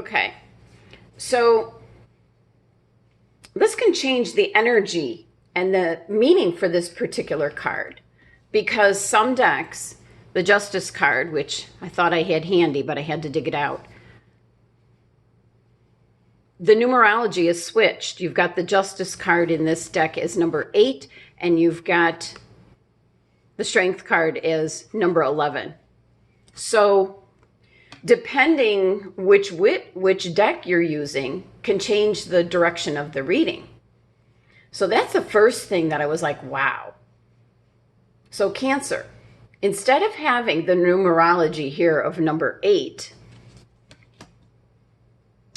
Okay. So this can change the energy and the meaning for this particular card, because some decks, the Justice card, which I thought I had handy, but I had to dig it out, the numerology is switched. You've got the Justice card in this deck as number 8, and you've got the Strength card as number 11. So depending which deck you're using can change the direction of the reading. So that's the first thing that I was like, wow. So Cancer, instead of having the numerology here of number 8,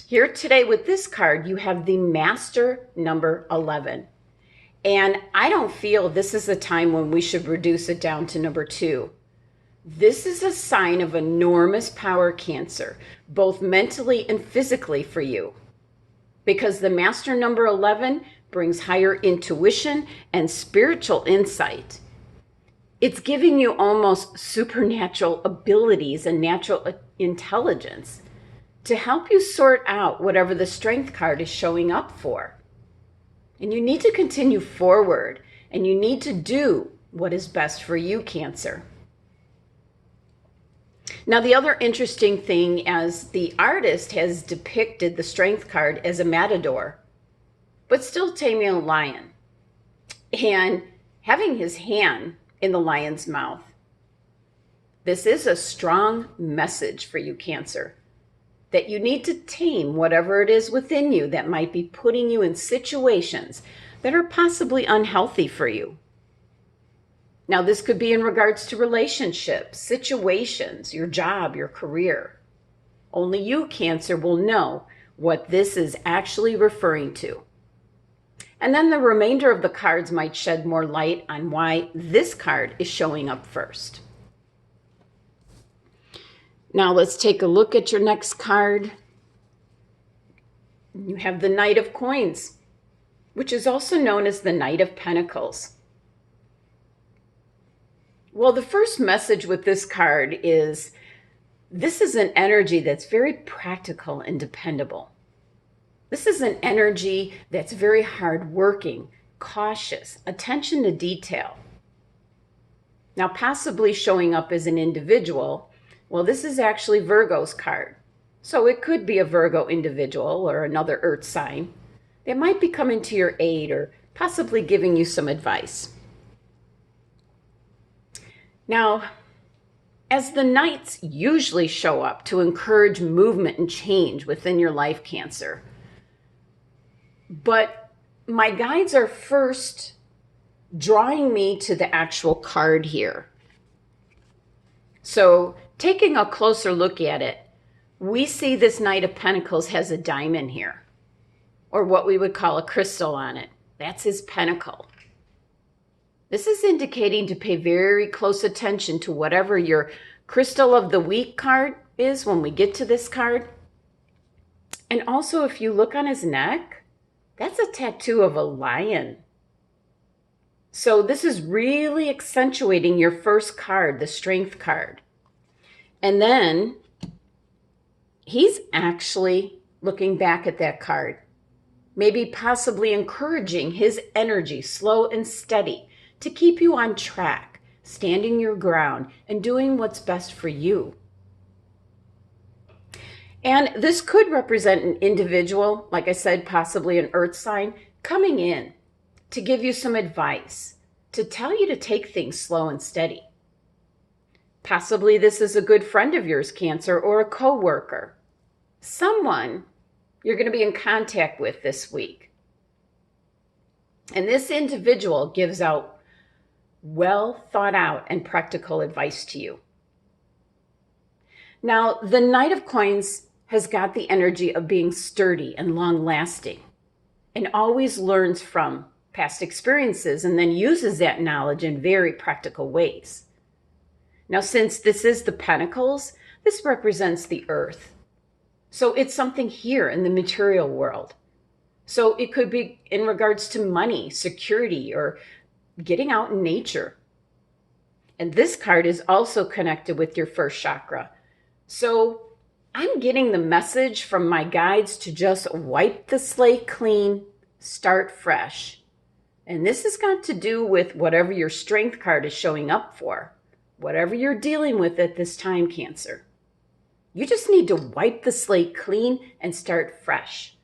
here today with this card, you have the Master number 11. And I don't feel this is a time when we should reduce it down to number 2. This is a sign of enormous power, Cancer, both mentally and physically for you. Because the Master number 11 brings higher intuition and spiritual insight. It's giving you almost supernatural abilities and natural intelligence to help you sort out whatever the Strength card is showing up for. And you need to continue forward, and you need to do what is best for you, Cancer. Now, the other interesting thing, as the artist has depicted the Strength card as a matador, but still taming a lion, and having his hand in the lion's mouth. This is a strong message for you, Cancer, that you need to tame whatever it is within you that might be putting you in situations that are possibly unhealthy for you. Now, this could be in regards to relationships, situations, your job, your career. Only you, Cancer, will know what this is actually referring to. And then the remainder of the cards might shed more light on why this card is showing up first. Now let's take a look at your next card. You have the Knight of Coins, which is also known as the Knight of Pentacles. Well, the first message with this card is this is an energy that's very practical and dependable. This is an energy that's very hardworking, cautious, attention to detail. Now, possibly showing up as an individual, well, this is actually Virgo's card. So it could be a Virgo individual or another earth sign that might be coming to your aid or possibly giving you some advice. Now, as the Knights usually show up to encourage movement and change within your life, Cancer, but my guides are first drawing me to the actual card here. So taking a closer look at it, we see this Knight of Pentacles has a diamond here, or what we would call a crystal on it. That's his pentacle. This is indicating to pay very close attention to whatever your Crystal of the Week card is when we get to this card. And also, if you look on his neck, that's a tattoo of a lion. So this is really accentuating your first card, the Strength card. And then he's actually looking back at that card, maybe possibly encouraging his energy, slow and steady, to keep you on track, standing your ground, and doing what's best for you. And this could represent an individual, like I said, possibly an earth sign, coming in to give you some advice, to tell you to take things slow and steady. Possibly this is a good friend of yours, Cancer, or a coworker, someone you're going to be in contact with this week. And this individual gives out well thought out and practical advice to you. Now, the Knight of Coins has got the energy of being sturdy and long-lasting, and always learns from past experiences and then uses that knowledge in very practical ways. Now, since this is the Pentacles, this represents the earth. So it's something here in the material world. So it could be in regards to money, security, or getting out in nature. And this card is also connected with your first chakra. So I'm getting the message from my guides to just wipe the slate clean, start fresh. And this has got to do with whatever your strength card is showing up for, whatever you're dealing with at this time, Cancer. You just need to wipe the slate clean and start fresh.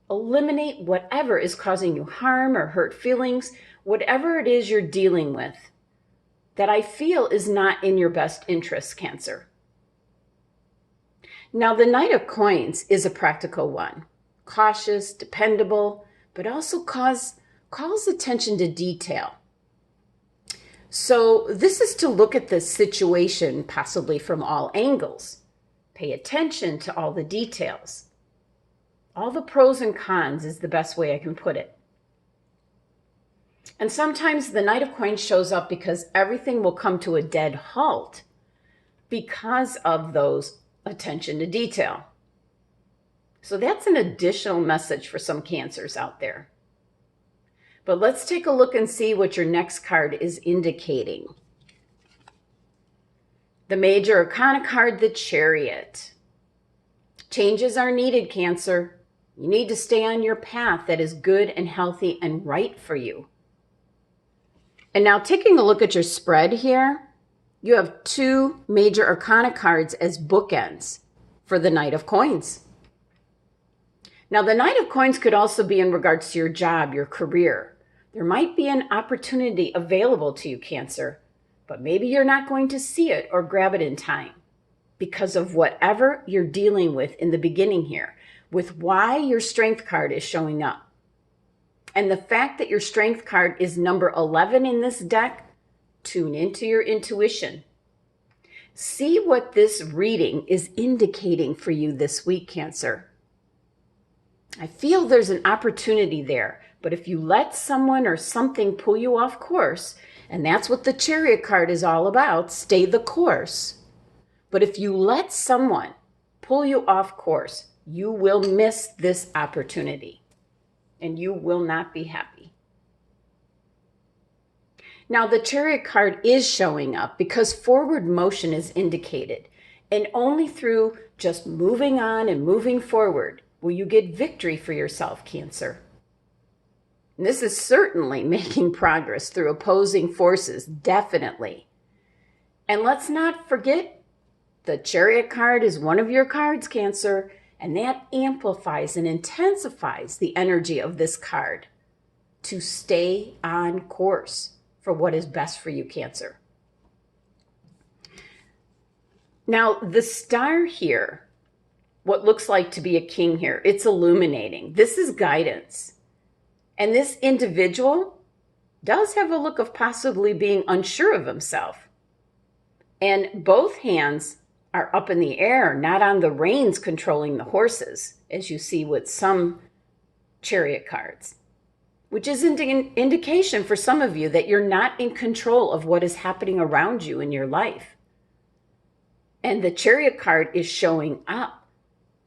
Eliminate whatever is causing you harm or hurt feelings, whatever it is you're dealing with that I feel is not in your best interest, Cancer. Now, the Knight of Coins is a practical one, cautious, dependable, but also calls attention to detail. So this is to look at the situation possibly from all angles. Pay attention to all the details. All the pros and cons is the best way I can put it. And sometimes the Knight of Coins shows up because everything will come to a dead halt because of those attention to detail. So that's an additional message for some Cancers out there. But let's take a look and see what your next card is indicating. The Major Arcana card, the Chariot. Changes are needed, Cancer. You need to stay on your path that is good and healthy and right for you. And now taking a look at your spread here, you have 2 Major Arcana cards as bookends for the Knight of Coins. Now, the Knight of Coins could also be in regards to your job, your career. There might be an opportunity available to you, Cancer, but maybe you're not going to see it or grab it in time because of whatever you're dealing with in the beginning here, with why your Strength card is showing up. And the fact that your Strength card is number 11 in this deck, tune into your intuition. See what this reading is indicating for you this week, Cancer. I feel there's an opportunity there, but if you let someone or something pull you off course, and that's what the Chariot card is all about, stay the course. But if you let someone pull you off course, you will miss this opportunity and you will not be happy. Now, the Chariot card is showing up because forward motion is indicated, and only through just moving on and moving forward will you get victory for yourself, Cancer. And this is certainly making progress through opposing forces, definitely. And let's not forget, the Chariot card is one of your cards, Cancer, and that amplifies and intensifies the energy of this card to stay on course for what is best for you, Cancer. Now, the star here, what looks like to be a king here, it's illuminating. This is guidance. And this individual does have a look of possibly being unsure of himself. And both hands are up in the air, not on the reins controlling the horses, as you see with some Chariot cards, which is an indication for some of you that you're not in control of what is happening around you in your life. And the Chariot card is showing up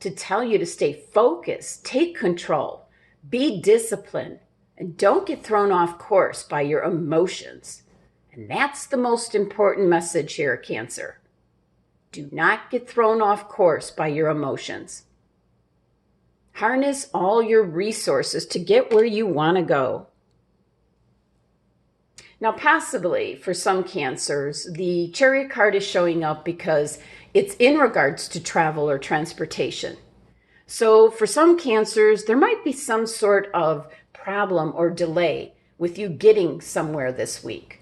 to tell you to stay focused, take control, be disciplined, and don't get thrown off course by your emotions. And that's the most important message here, Cancer. Do not get thrown off course by your emotions. Harness all your resources to get where you want to go. Now, possibly for some Cancers, the Chariot card is showing up because it's in regards to travel or transportation. So for some Cancers, there might be some sort of problem or delay with you getting somewhere this week.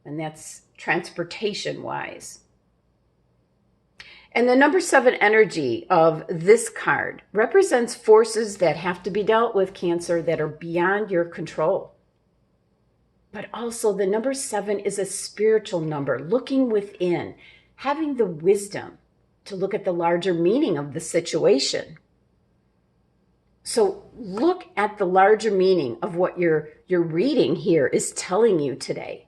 And that's transportation-wise. And the number 7 energy of this card represents forces that have to be dealt with, Cancer, that are beyond your control. But also the number 7 is a spiritual number, looking within, having the wisdom to look at the larger meaning of the situation. So look at the larger meaning of what your reading here is telling you today.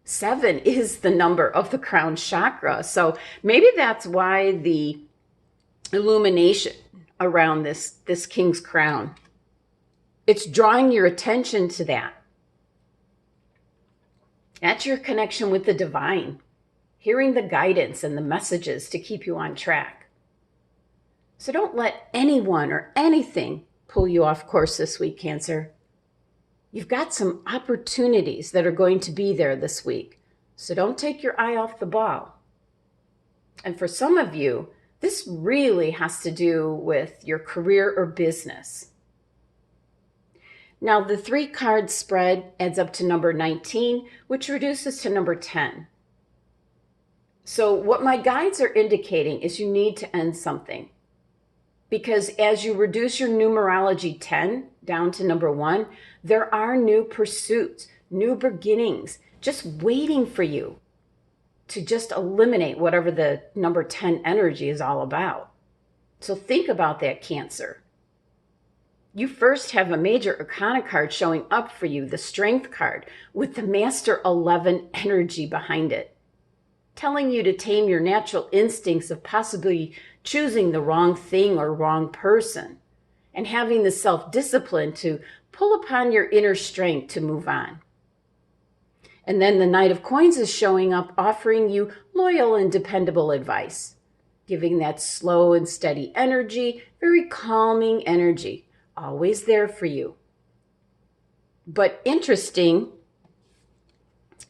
7 is the number of the crown chakra. So maybe that's why the illumination around this king's crown, it's drawing your attention to that. That's your connection with the divine, hearing the guidance and the messages to keep you on track. So don't let anyone or anything pull you off course this week, Cancer. You've got some opportunities that are going to be there this week. So don't take your eye off the ball. And for some of you, this really has to do with your career or business. Now, the 3-card spread adds up to number 19, which reduces to number 10. So what my guides are indicating is you need to end something. Because as you reduce your numerology 10 down to number 1, there are new pursuits, new beginnings, just waiting for you to just eliminate whatever the number 10 energy is all about. So think about that, Cancer. You first have a major arcana card showing up for you, the Strength card, with the Master 11 energy behind it, telling you to tame your natural instincts of possibly choosing the wrong thing or wrong person, and having the self-discipline to pull upon your inner strength to move on. And then the Knight of Coins is showing up, offering you loyal and dependable advice, giving that slow and steady energy, very calming energy, always there for you. But interesting,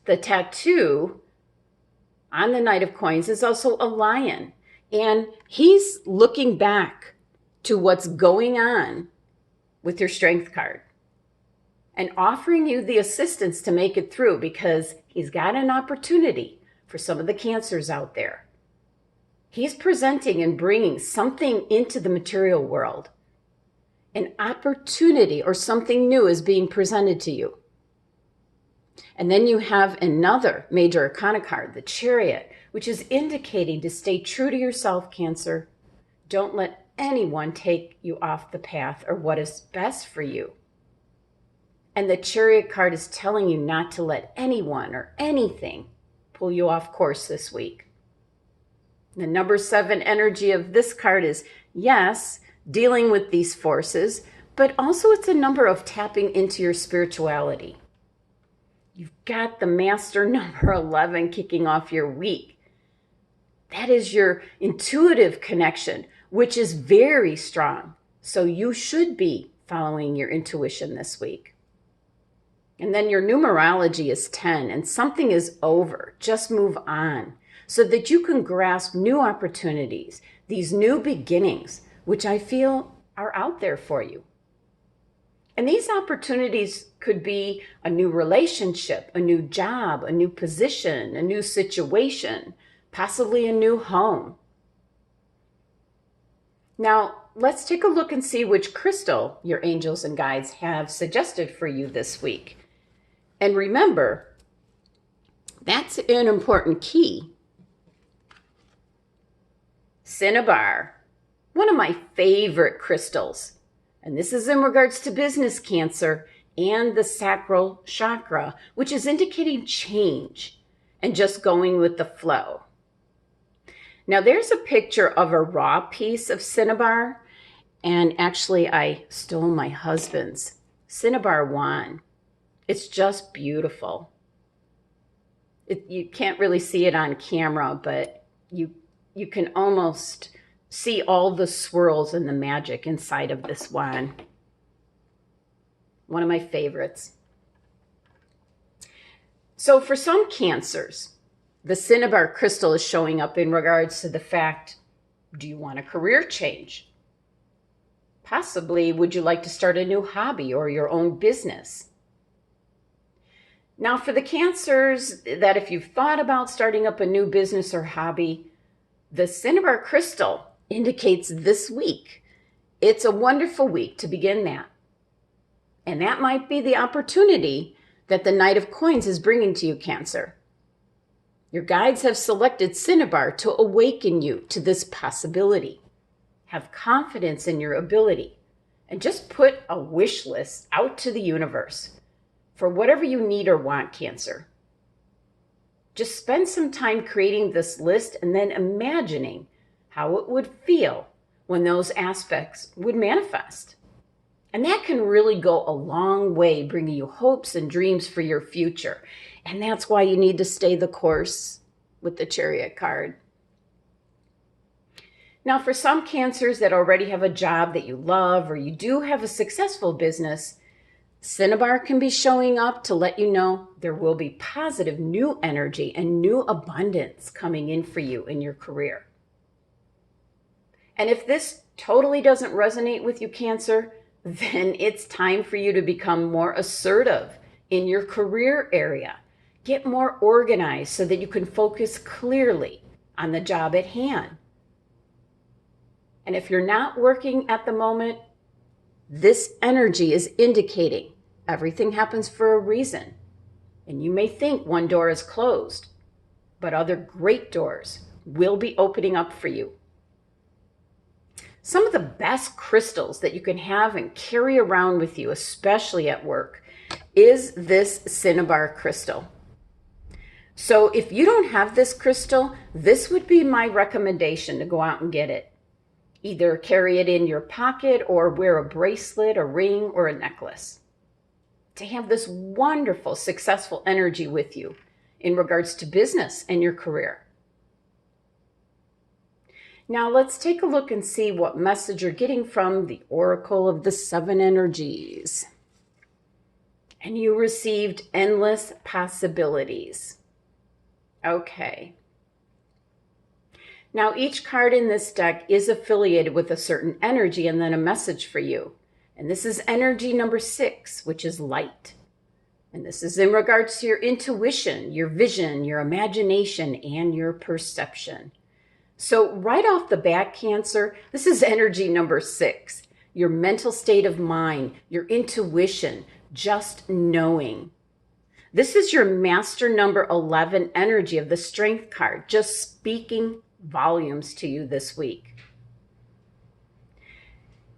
the tattoo on the Knight of Coins is also a lion. And he's looking back to what's going on with your Strength card and offering you the assistance to make it through, because he's got an opportunity for some of the Cancers out there. He's presenting and bringing something into the material world. An opportunity or something new is being presented to you. And then you have another major arcana card, the Chariot, which is indicating to stay true to yourself, Cancer. Don't let anyone take you off the path or what is best for you. And the Chariot card is telling you not to let anyone or anything pull you off course this week. The number 7 energy of this card is, yes, dealing with these forces, but also it's a number of tapping into your spirituality. You've got the Master number 11 kicking off your week. That is your intuitive connection, which is very strong. So you should be following your intuition this week. And then your numerology is 10, and something is over. Just move on so that you can grasp new opportunities, these new beginnings, which I feel are out there for you. And these opportunities could be a new relationship, a new job, a new position, a new situation, possibly a new home. Now, let's take a look and see which crystal your angels and guides have suggested for you this week. And remember, that's an important key. CINNABAR, one of my favorite crystals. And this is in regards to business, Cancer, and the sacral chakra, which is indicating change and just going with the flow. Now, there's a picture of a raw piece of CINNABAR, and actually I stole my husband's CINNABAR wand. It's just beautiful. You can't really see it on camera, but you can almost see all the swirls and the magic inside of this wand. One of my favorites. So for some Cancers, the CINNABAR crystal is showing up in regards to the fact, do you want a career change? Possibly, would you like to start a new hobby or your own business? Now, for the Cancers that if you've thought about starting up a new business or hobby, the CINNABAR crystal indicates this week. It's a wonderful week to begin that. And that might be the opportunity that the Knight of Coins is bringing to you, Cancer. Your guides have selected CINNABAR to awaken you to this possibility. Have confidence in your ability and just put a wish list out to the universe for whatever you need or want, Cancer. Just spend some time creating this list and then imagining how it would feel when those aspects would manifest. And that can really go a long way, bringing you hopes and dreams for your future. And that's why you need to stay the course with the Chariot card. Now, for some Cancers that already have a job that you love, or you do have a successful business, CINNABAR can be showing up to let you know there will be positive new energy and new abundance coming in for you in your career. And if this totally doesn't resonate with you, Cancer, then it's time for you to become more assertive in your career area. Get more organized so that you can focus clearly on the job at hand. And if you're not working at the moment, this energy is indicating everything happens for a reason. And you may think one door is closed, but other great doors will be opening up for you. Some of the best crystals that you can have and carry around with you, especially at work, is this CINNABAR crystal. So if you don't have this crystal, this would be my recommendation to go out and get it. Either carry it in your pocket or wear a bracelet, a ring, or a necklace to have this wonderful, successful energy with you in regards to business and your career. Now let's take a look and see what message you're getting from the Oracle of the Seven Energies. And you received endless possibilities. Okay. Now each card in this deck is affiliated with a certain energy and then a message for you. And this is energy number 6, which is light. And this is in regards to your intuition, your vision, your imagination, and your perception. So right off the bat, Cancer, this is energy number 6. Your mental state of mind, your intuition, just knowing. This is your master number 11 energy of the Strength card, just speaking volumes to you this week.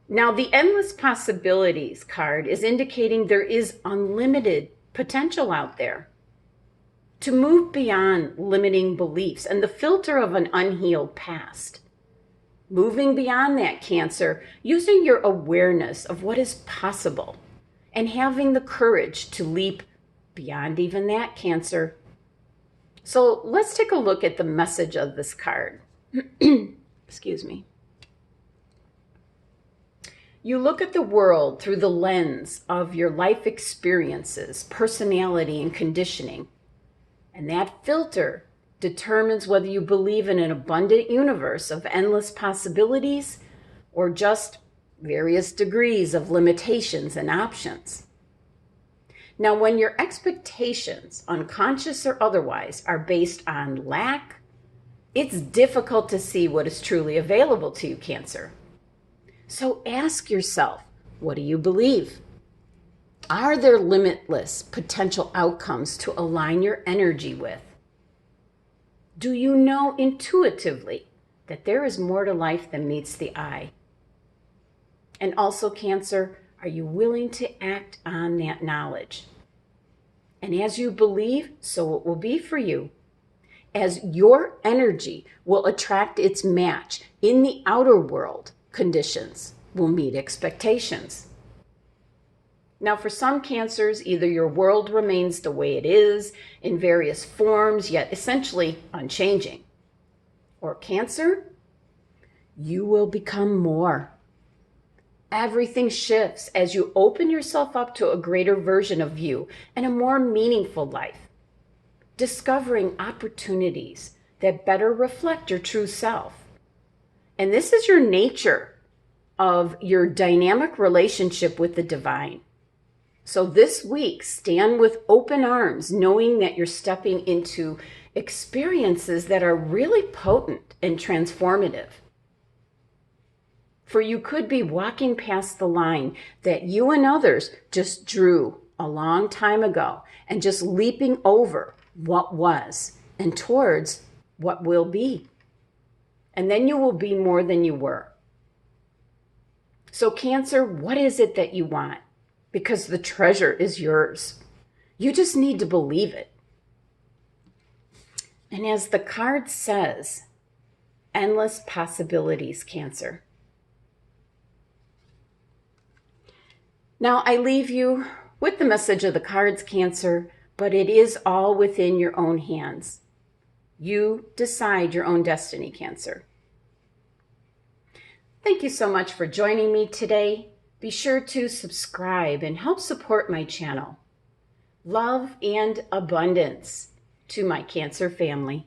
Now, the Endless Possibilities card is indicating there is unlimited potential out there to move beyond limiting beliefs and the filter of an unhealed past. Moving beyond that, Cancer, using your awareness of what is possible and having the courage to leap beyond even that, Cancer. So let's take a look at the message of this card. Excuse me. You look at the world through the lens of your life experiences, personality, and conditioning. And that filter determines whether you believe in an abundant universe of endless possibilities or just various degrees of limitations and options. Now, when your expectations, unconscious or otherwise, are based on lack, it's difficult to see what is truly available to you, Cancer. So ask yourself, what do you believe? Are there limitless potential outcomes to align your energy with? Do you know intuitively that there is more to life than meets the eye? And also, Cancer, are you willing to act on that knowledge? And as you believe, so it will be for you. As your energy will attract its match in the outer world, conditions will meet expectations. Now, for some Cancers, either your world remains the way it is in various forms, yet essentially unchanging. Or Cancer, you will become more. Everything shifts as you open yourself up to a greater version of you and a more meaningful life, discovering opportunities that better reflect your true self. And this is your nature of your dynamic relationship with the divine. So this week, stand with open arms, knowing that you're stepping into experiences that are really potent and transformative. For you could be walking past the line that you and others just drew a long time ago and just leaping over what was and towards what will be. And then you will be more than you were. So Cancer, what is it that you want? Because the treasure is yours. You just need to believe it. And as the card says, endless possibilities, Cancer. Now I leave you with the message of the cards, Cancer, but it is all within your own hands. You decide your own destiny, Cancer. Thank you so much for joining me today. Be sure to subscribe and help support my channel. Love and abundance to my Cancer family.